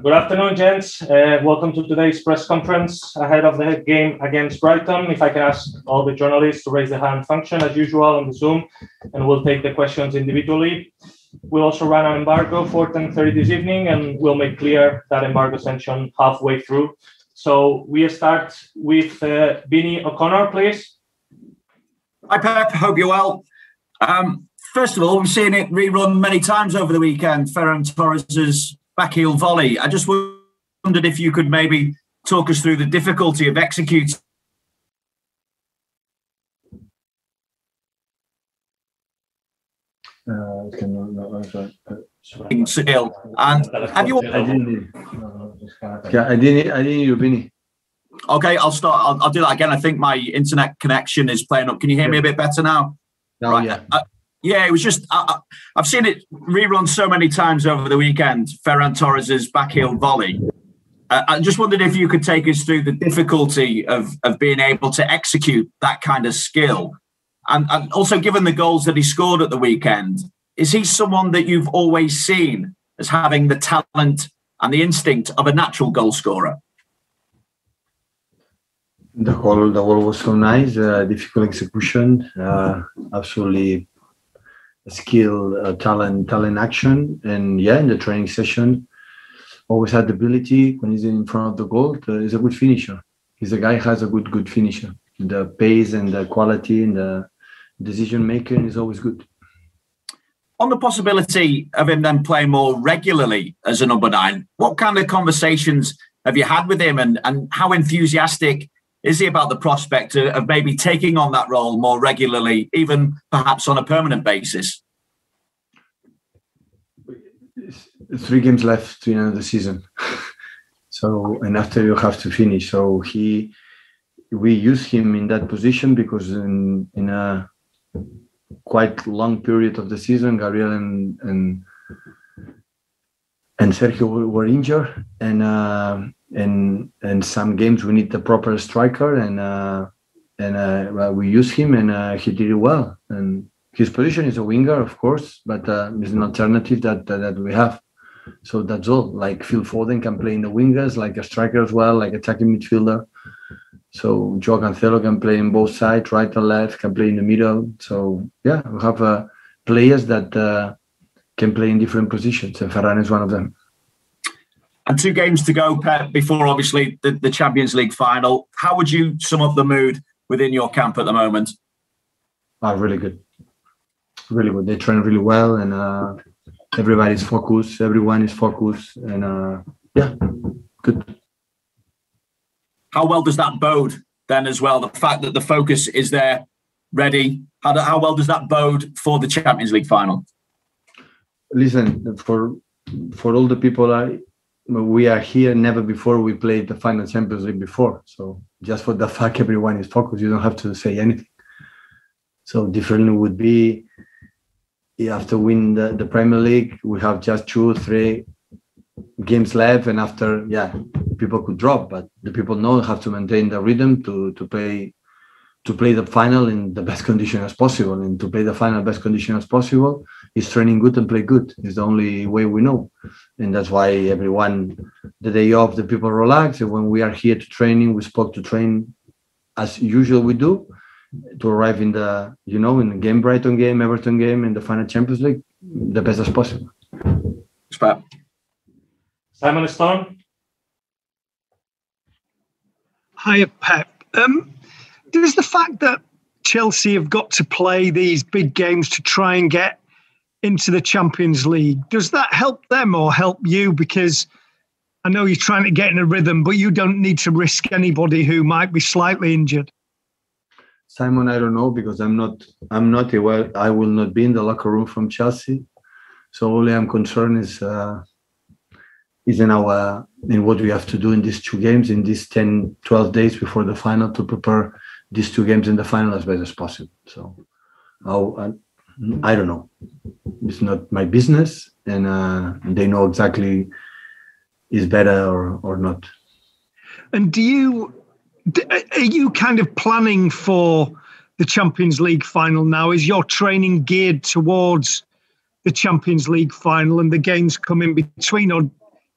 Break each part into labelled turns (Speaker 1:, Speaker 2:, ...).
Speaker 1: Good afternoon, gents. Welcome to today's press conference ahead of the game against Brighton. If I can ask all the journalists to raise the hand function as usual on the Zoom, and we'll take the questions individually. We'll also run an embargo for 10:30 this evening, and we'll make clear that embargo sanction halfway through. So we start with Beanie O'Connor, please.
Speaker 2: Hi, Pep. Hope you're well. First of all, we've seen it rerun many times over the weekend, Ferran Torres' backheel volley. I just wondered if you could maybe talk us through the difficulty of executing still. And have you?
Speaker 3: I didn't hear you, Benny.
Speaker 2: Okay, I'll start. I'll do that again. I think my internet connection is playing up. Can you hear me a bit better now?
Speaker 3: No,
Speaker 2: right.
Speaker 3: Yeah.
Speaker 2: Yeah, it was just, I've seen it rerun so many times over the weekend, Ferran Torres' backheel volley. I just wondered if you could take us through the difficulty of being able to execute that kind of skill. And also, given the goals that he scored at the weekend, is he someone that you've always seen as having the talent and the instinct of a natural goal scorer?
Speaker 3: The goal was so nice, difficult execution, absolutely skill, talent, action. And yeah, in the training session, always had the ability when he's in front of the goal. He's a good finisher. He's a guy who has a good finisher. The pace and the quality and the decision making is always good.
Speaker 2: On the possibility of him then playing more regularly as a number 9, what kind of conversations have you had with him, and how enthusiastic is he about the prospect of maybe taking on that role more regularly, even perhaps on a permanent basis?
Speaker 3: 3 games left to the end of the season. So, and after you have to finish. So we use him in that position because in a quite long period of the season, Gabriel and Sergio were injured, and some games we need the proper striker, and we use him, and he did it well. And his position is a winger, of course, but it's an alternative that we have. So that's all. Like Phil Foden can play in the wingers, like a striker as well, like attacking midfielder. So Joao Cancelo can play in both sides, right and left, can play in the middle. So yeah, we have players that can play in different positions, and Ferran is one of them.
Speaker 2: And 2 games to go, Pep, before obviously the Champions League final. How would you sum up the mood within your camp at the moment?
Speaker 3: Really good. Really good. They train really well, and everybody's focused. Everyone is focused, and yeah, good.
Speaker 2: How well does that bode then as well? The fact that the focus is there, ready. How well does that bode for the Champions League final?
Speaker 3: Listen, for all the people we are here, never before we played the final Champions League before. So just for the fact everyone is focused, you don't have to say anything. So differently would be after win the Premier League, we have just 2 or 3 games left, and after, yeah, people could drop, but the people know have to maintain the rhythm to play the final in the best condition as possible. And to play the final best condition as possible is training good and play good. It's the only way we know. And that's why everyone, the day off, the people relax. And when we are here to training, we spoke to train as usual we do, to arrive in the, in the game, Brighton game, Everton game, and the final Champions League, the best as possible.
Speaker 2: Pep.
Speaker 1: Simon Stone.
Speaker 4: Hiya, Pep. Does the fact that Chelsea have got to play these big games to try and get into the Champions League, does that help them or help you? Because I know you're trying to get in a rhythm, but you don't need to risk anybody who might be slightly injured.
Speaker 3: Simon, I don't know, because I'm not aware. I will not be in the locker room from Chelsea. So all I'm concerned is in what we have to do in these 2 games, in these 10, 12 days before the final, to prepare these 2 games in the final as best as possible. So I don't know. It's not my business, and they know exactly is better or not.
Speaker 4: And are you kind of planning for the Champions League final now? Is your training geared towards the Champions League final and the games come in between, or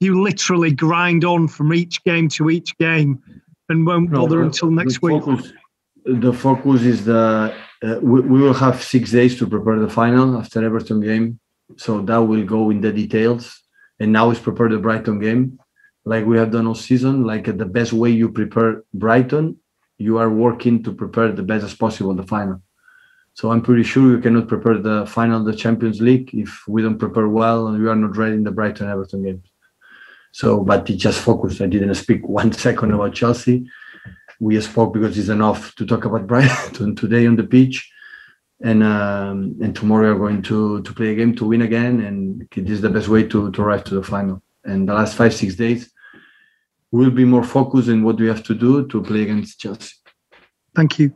Speaker 4: you literally grind on from each game to each game and won't bother until next week?
Speaker 3: The focus is we will have 6 days to prepare the final after Everton game. So that will go in the details. And now is prepare the Brighton game like we have done all season. Like the best way you prepare Brighton, you are working to prepare the best as possible the final. So I'm pretty sure you cannot prepare the final of the Champions League if we don't prepare well and we are not ready in the Brighton Everton games. So, but it just focused. I didn't speak 1 second about Chelsea. We spoke because it's enough to talk about Brighton today on the pitch. And tomorrow we're going to play a game to win again. And it is the best way to arrive to the final. And the last 5-6 days, we'll be more focused on what we have to do to play against Chelsea.
Speaker 4: Thank you.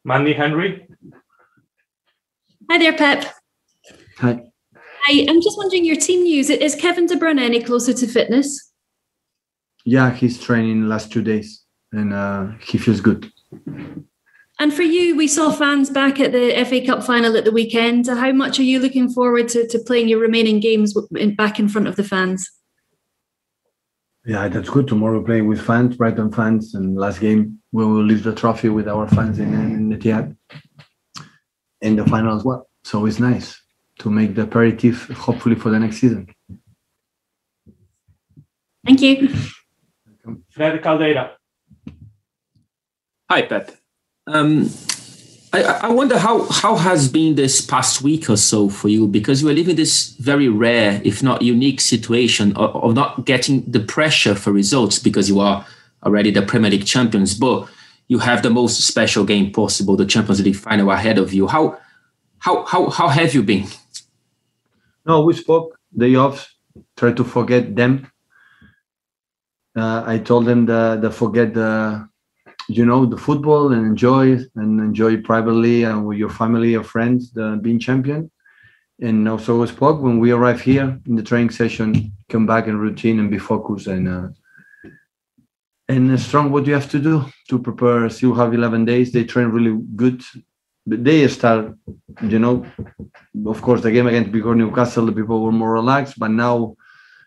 Speaker 1: Mandy Henry.
Speaker 5: Hi there, Pep.
Speaker 3: Hi.
Speaker 5: Hi, I'm just wondering your team news. Is Kevin De Bruyne any closer to fitness?
Speaker 3: Yeah, he's training last 2 days and he feels good.
Speaker 5: And for you, we saw fans back at the FA Cup final at the weekend. How much are you looking forward to playing your remaining games back in front of the fans?
Speaker 3: Yeah, that's good. Tomorrow we play with fans, Brighton fans, and last game we will leave the trophy with our fans in the Etihad in the final as well. So it's nice to make the aperitif, hopefully for the next season.
Speaker 5: Thank you.
Speaker 1: Fred Caldeira.
Speaker 6: Hi, Pep. I wonder how has been this past week or so for you, because you are living this very rare, if not unique situation of not getting the pressure for results because you are already the Premier League champions, but you have the most special game possible, the Champions League final ahead of you. How have you been?
Speaker 3: No, we spoke day off, try to forget them. I told them to forget the football and enjoy privately and with your family or friends being champion. And also we spoke when we arrive here in the training session, come back in routine and be focused and strong what you have to do to prepare. Still have 11 days. They train really good. But they start, of course, the game against before Newcastle, the people were more relaxed. But now,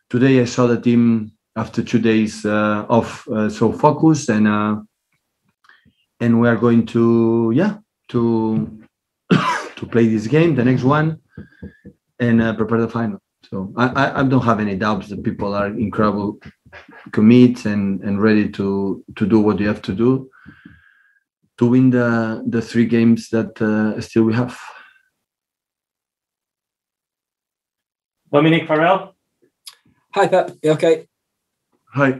Speaker 3: today I saw the team after 2 days off, so focused and we are going to play this game, the next one, and prepare the final. So I don't have any doubts that people are incredible commit and ready to do what you have to do to win the 3 games that still we have.
Speaker 1: Dominic Farrell.
Speaker 7: Hi, Pep. You okay?
Speaker 3: Hi.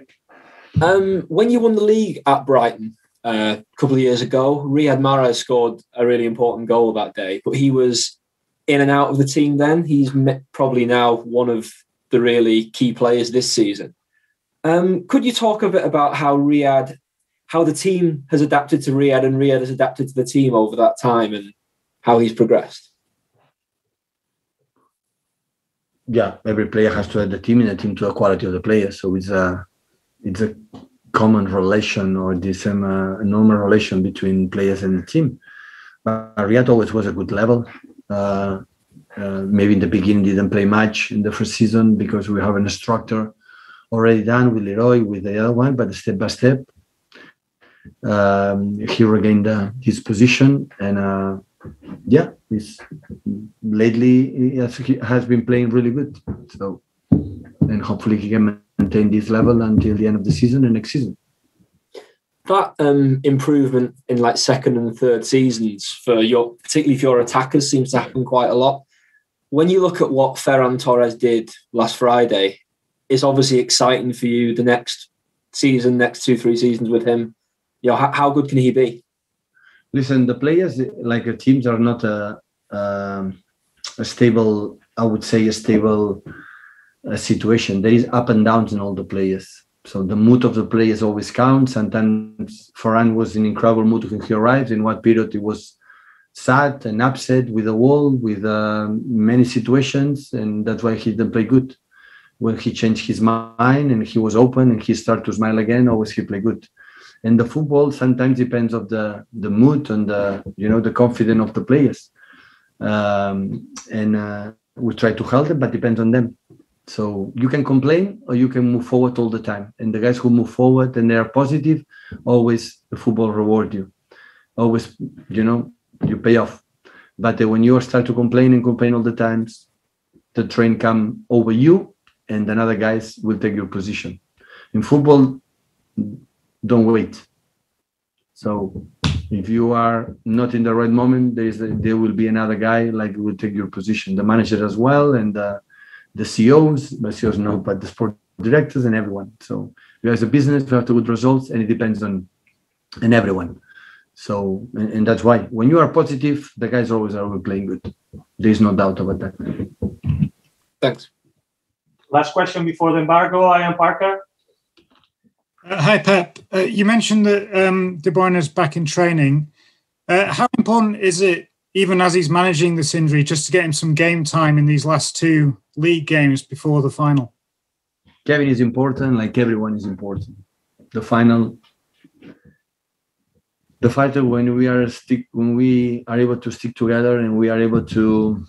Speaker 7: When you won the league at Brighton a couple of years ago, Riyad Mahrez scored a really important goal that day, but he was in and out of the team then. He's probably now one of the really key players this season. Could you talk a bit about how the team has adapted to Riyad and Riyad has adapted to the team over that time and how he's progressed?
Speaker 3: Yeah, every player has to add the team and the team to the quality of the player. So it's a common relation or this normal relation between players and the team. But Riyad always was a good level. Maybe in the beginning didn't play much in the first season because we have a structure already done with Leroy, with the other one, but step by step, he regained his position and lately he has been playing really good. So, and hopefully he can maintain this level until the end of the season and next season.
Speaker 7: That improvement in like second and third seasons particularly for your attackers, seems to happen quite a lot. When you look at what Ferran Torres did last Friday, it's obviously exciting for you the next season, next 2-3 seasons with him. How good can he be? Listen,
Speaker 3: the players, like the teams, are not a stable. I would say a stable situation. There is up and downs in all the players. So the mood of the players always counts. Sometimes Ferran was in incredible mood when he arrived. In one period, he was sad and upset with the wall, with many situations, and that's why he didn't play good. When he changed his mind and he was open and he started to smile again, always he played good. And the football sometimes depends of the mood and the confidence of the players. We try to help them, but depends on them. So you can complain or you can move forward all the time. And the guys who move forward and they are positive, always the football reward you. Always, you pay off. But when you start to complain all the times, the train come over you and another guys will take your position. In football, don't wait. So if you are not in the right moment, there will be another guy like will take your position. The manager as well, and the CEOs, but the sport directors and everyone. So we as a business, we have to good results, and it depends on everyone. So and that's why when you are positive, the guys always are playing good. There is no doubt about that.
Speaker 7: Thanks.
Speaker 1: Last question before the embargo. I am Parker.
Speaker 8: Hi, Pep. You mentioned that De Bruyne is back in training. How important is it, even as he's managing this injury, just to get him some game time in these last 2 league games before the final?
Speaker 3: Kevin is important, like everyone is important. The final, the fighter, when we are able to stick together and we are able to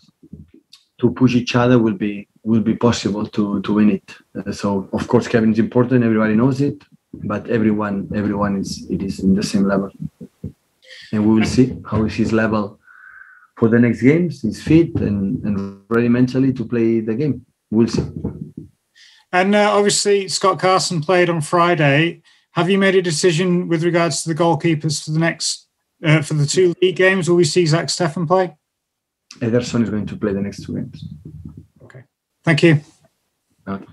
Speaker 3: push each other, will be possible to win it. So of course Kevin is important. Everybody knows it. But everyone is in the same level, and we will see how is his level for the next games. He's fit and ready mentally to play the game. We'll see.
Speaker 8: And obviously, Scott Carson played on Friday. Have you made a decision with regards to the goalkeepers for the next for the 2 league games? Will we see Zach Steffen play?
Speaker 3: Ederson is going to play the next 2 games.
Speaker 8: Okay, thank you.
Speaker 3: Okay.